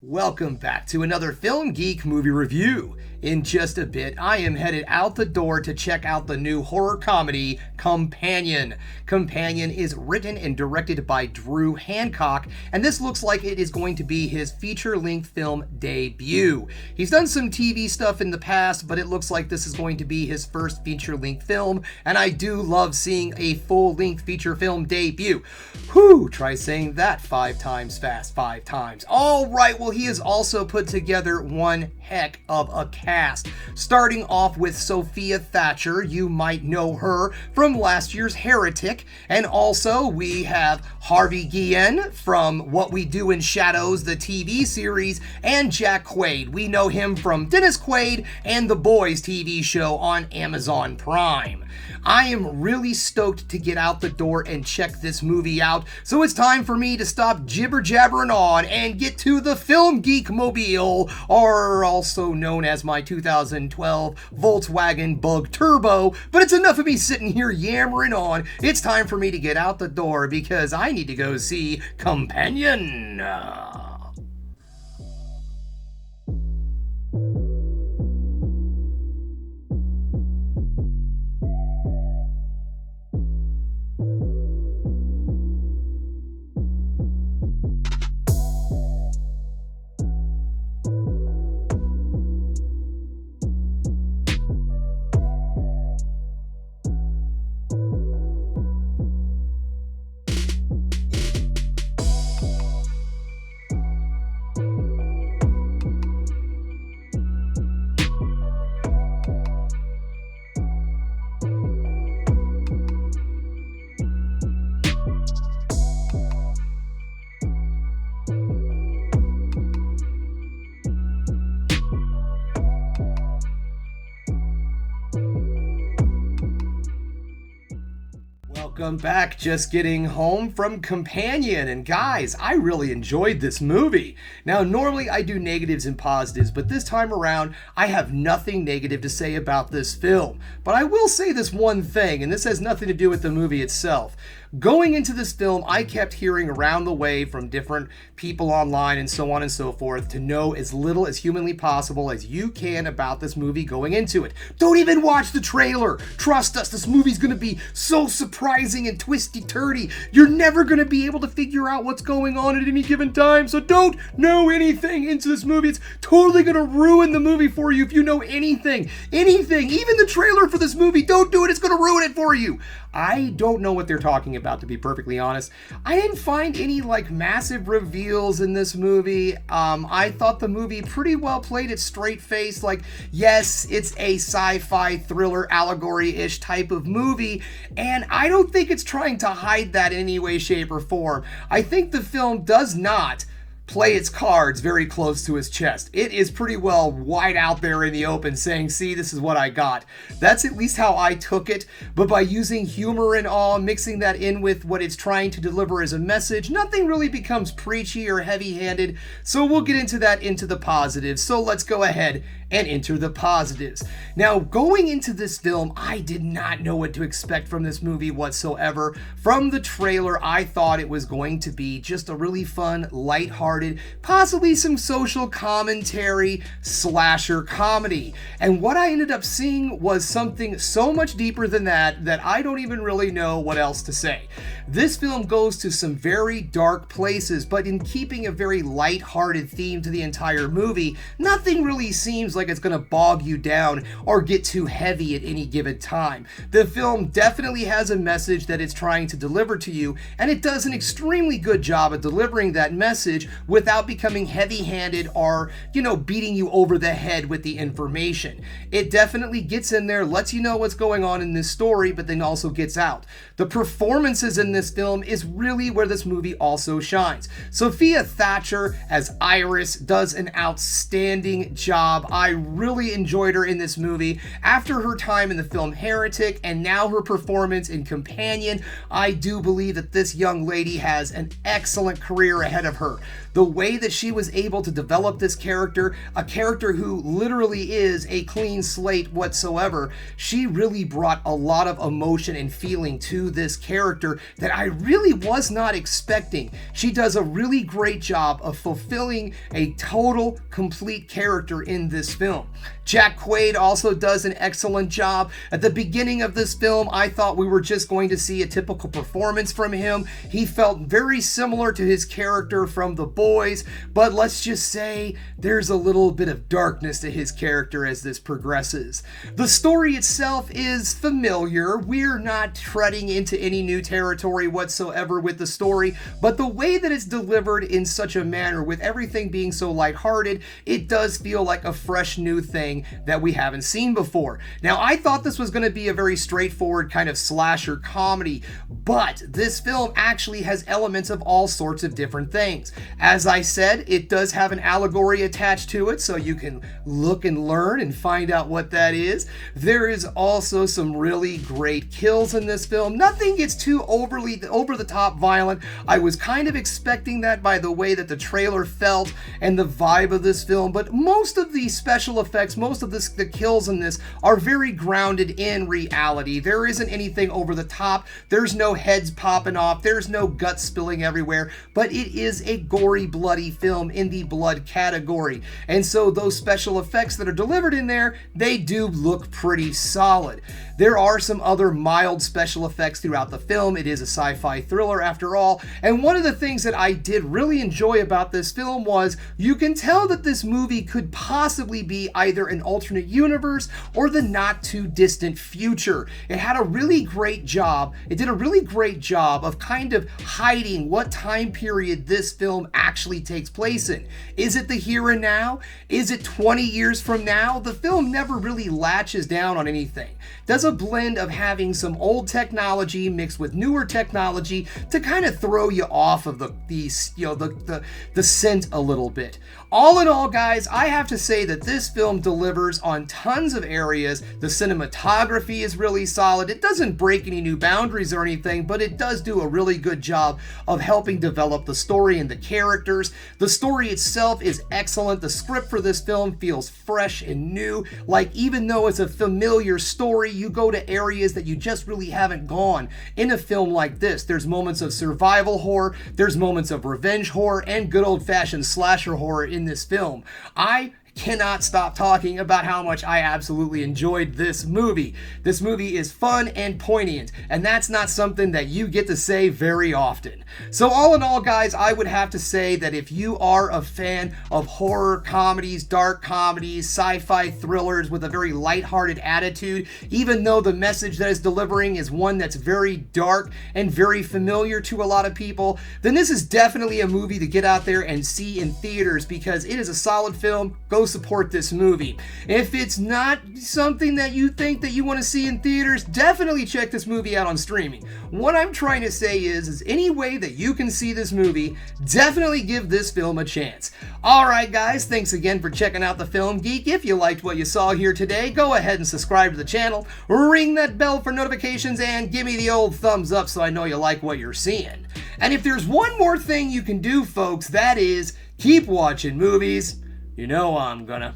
Welcome back to another Film Geek movie review. In just a bit, I am headed out the door to check out the new horror comedy, Companion. Companion is written and directed by Drew Hancock, and this looks like it is going to be his feature-length film debut. He's done some TV stuff in the past, but it looks like this is going to be his first feature-length film, and I do love seeing a full-length feature film debut. Whew, try saying that 5 times fast, 5 times. Alright, well, he has also put together one heck of a cast. Starting off with Sophia Thatcher, you might know her from last year's Heretic, and also we have Harvey Guillen from What We Do in Shadows, the TV series, and Jack Quaid. We know him from Dennis Quaid and The Boys TV show on Amazon Prime. I am really stoked to get out the door and check this movie out, so it's time for me to stop jibber-jabbering on and get to the Film Geek Mobile, or also known as my 2012 Volkswagen Bug Turbo. But it's enough of me sitting here yammering on. It's time for me to get out the door because I need to go see Companion. Welcome back, just getting home from Companion, and guys, I really enjoyed this movie. Now, normally I do negatives and positives, but this time around, I have nothing negative to say about this film. But I will say this one thing, and this has nothing to do with the movie itself. Going into this film, I kept hearing around the way from different people online and so on and so forth to know as little as humanly possible as you can about this movie going into it. Don't even watch the trailer. Trust us, this movie's going to be so surprising and twisty-turdy. You're never going to be able to figure out what's going on at any given time, so don't know anything into this movie. It's totally going to ruin the movie for you if you know anything. Anything, even the trailer for this movie, don't do it. It's going to ruin it for you. I don't know what they're talking about, to be perfectly honest. I didn't find any massive reveals in this movie. I thought the movie pretty well played it straight face. Yes, it's a sci-fi thriller allegory-ish type of movie, and I don't think it's trying to hide that in any way, shape, or form. I think the film does not play its cards very close to his chest. It is pretty well wide out there in the open saying, see, this is what I got. That's at least how I took it, but by using humor and awe, mixing that in with what it's trying to deliver as a message, nothing really becomes preachy or heavy-handed, so we'll get into that into the positives. So let's go ahead and enter the positives. Now, going into this film, I did not know what to expect from this movie whatsoever. From the trailer, I thought it was going to be just a really fun, lighthearted, possibly some social commentary slasher comedy. And what I ended up seeing was something so much deeper than that I don't even really know what else to say. This film goes to some very dark places, but in keeping a very lighthearted theme to the entire movie, nothing really seems like it's going to bog you down or get too heavy at any given time. The film definitely has a message that it's trying to deliver to you, and it does an extremely good job at delivering that message without becoming heavy-handed or, beating you over the head with the information. It definitely gets in there, lets you know what's going on in this story, but then also gets out. The performances in this film is really where this movie also shines. Sophia Thatcher as Iris does an outstanding job. I really enjoyed her in this movie. After her time in the film Heretic and now her performance in Companion, I do believe that this young lady has an excellent career ahead of her. the way that she was able to develop this character, a character who literally is a clean slate whatsoever, she really brought a lot of emotion and feeling to this character that I really was not expecting. She does a really great job of fulfilling a total, complete character in this film. Jack Quaid also does an excellent job. At the beginning of this film, I thought we were just going to see a typical performance from him. He felt very similar to his character from The Boys, but let's just say there's a little bit of darkness to his character as this progresses. The story itself is familiar. We're not treading into any new territory whatsoever with the story, but the way that it's delivered in such a manner, with everything being so lighthearted, it does feel like a fresh new thing that we haven't seen before. Now, I thought this was going to be a very straightforward kind of slasher comedy, but this film actually has elements of all sorts of different things. As I said, it does have an allegory attached to it, so you can look and learn and find out what that is. There is also some really great kills in this film. Nothing gets too over the top violent. I was kind of expecting that by the way that the trailer felt and the vibe of this film, but most of the special effects, most of the kills in this are very grounded in reality. There isn't anything over the top. There's no heads popping off. There's no guts spilling everywhere, but it is a gory, bloody film in the blood category. And so those special effects that are delivered in there, they do look pretty solid. There are some other mild special effects throughout the film. It is a sci-fi thriller after all. And one of the things that I did really enjoy about this film was you can tell that this movie could possibly be either an alternate universe or the not too distant future. It had a really great job. It did a really great job of kind of hiding what time period this film actually takes place in. Is it the here and now? Is it 20 years from now? The film never really latches down on anything. Does a blend of having some old technology mixed with newer technology to kind of throw you off of the scent a little bit. All in all, guys, I have to say that this film delivers on tons of areas. The cinematography is really solid. It doesn't break any new boundaries or anything, but it does do a really good job of helping develop the story and the characters. The story itself is excellent. The script for this film feels fresh and new. Like, even though it's a familiar story, you go to areas that you just really haven't gone in a film like this. There's moments of survival horror, there's moments of revenge horror, and good old-fashioned slasher horror in this film. I cannot stop talking about how much I absolutely enjoyed this movie. This movie is fun and poignant, and that's not something that you get to say very often. So all in all, guys, I would have to say that if you are a fan of horror comedies, dark comedies, sci-fi thrillers with a very lighthearted attitude, even though the message that it's delivering is one that's very dark and very familiar to a lot of people, then this is definitely a movie to get out there and see in theaters, because it is a solid film. Go support this movie. If it's not something that you think that you want to see in theaters, definitely check this movie out on streaming. What I'm trying to say is any way that you can see this movie, definitely give this film a chance. Alright guys, thanks again for checking out the Film Geek. If you liked what you saw here today, go ahead and subscribe to the channel, ring that bell for notifications, and give me the old thumbs up so I know you like what you're seeing. And if there's one more thing you can do, folks, that is keep watching movies. You know I'm gonna.